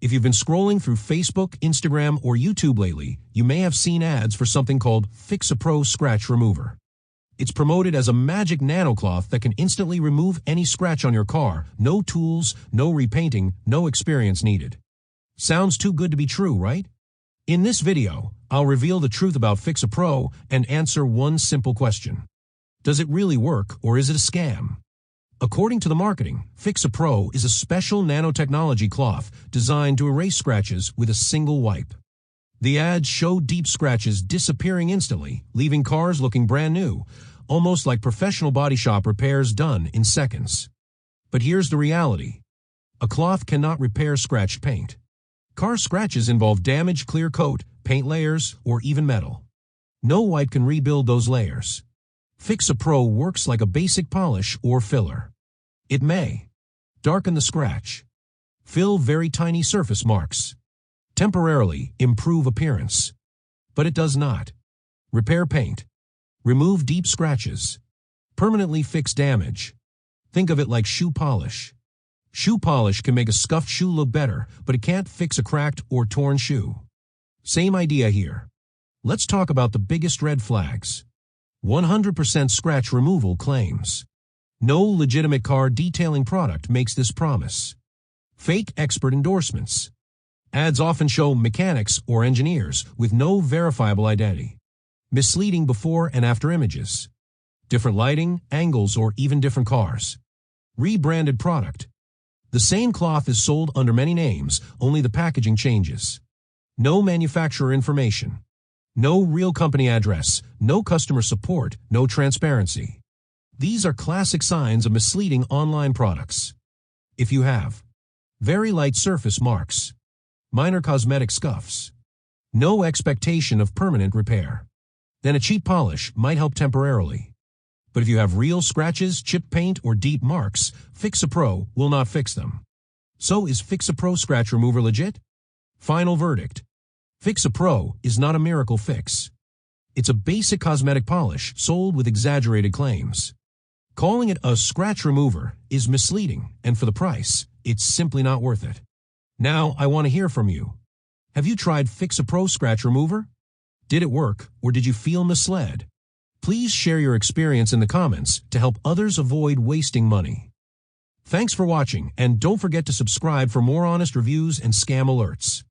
If you've been scrolling through Facebook, Instagram, or YouTube lately, you may have seen ads for something called FixaPro Scratch Remover. It's promoted as a magic nano cloth that can instantly remove any scratch on your car. No tools, no repainting, no experience needed. Sounds too good to be true, right? In this video, I'll reveal the truth about FixaPro and answer one simple question. Does it really work, or is it a scam? According to the marketing, FixaPro is a special nanotechnology cloth designed to erase scratches with a single wipe. The ads show deep scratches disappearing instantly, leaving cars looking brand new, almost like professional body shop repairs done in seconds. But here's the reality. A cloth cannot repair scratched paint. Car scratches involve damaged clear coat, paint layers, or even metal. No wipe can rebuild those layers. FixaPro works like a basic polish or filler. It may darken the scratch, fill very tiny surface marks, temporarily improve appearance, but it does not repair paint, remove deep scratches, permanently fix damage. Think of it like shoe polish. Shoe polish can make a scuffed shoe look better, but it can't fix a cracked or torn shoe. Same idea here. Let's talk about the biggest red flags. 100% scratch removal claims. No legitimate car detailing product makes this promise. Fake expert endorsements. Ads often show mechanics or engineers with no verifiable identity. Misleading before and after images. Different lighting, angles, or even different cars. Rebranded product. The same cloth is sold under many names, only the packaging changes. No manufacturer information. No real company address, no customer support, no transparency. These are classic signs of misleading online products. If you have very light surface marks, minor cosmetic scuffs, no expectation of permanent repair, then a cheap polish might help temporarily. But if you have real scratches, chipped paint, or deep marks, FixaPro will not fix them. So is FixaPro Scratch Remover legit? Final verdict. FixaPro is not a miracle fix. It's a basic cosmetic polish sold with exaggerated claims. Calling it a scratch remover is misleading, and for the price, it's simply not worth it. Now, I want to hear from you. Have you tried FixaPro Scratch Remover? Did it work, or did you feel misled? Please share your experience in the comments to help others avoid wasting money. Thanks for watching, and don't forget to subscribe for more honest reviews and scam alerts.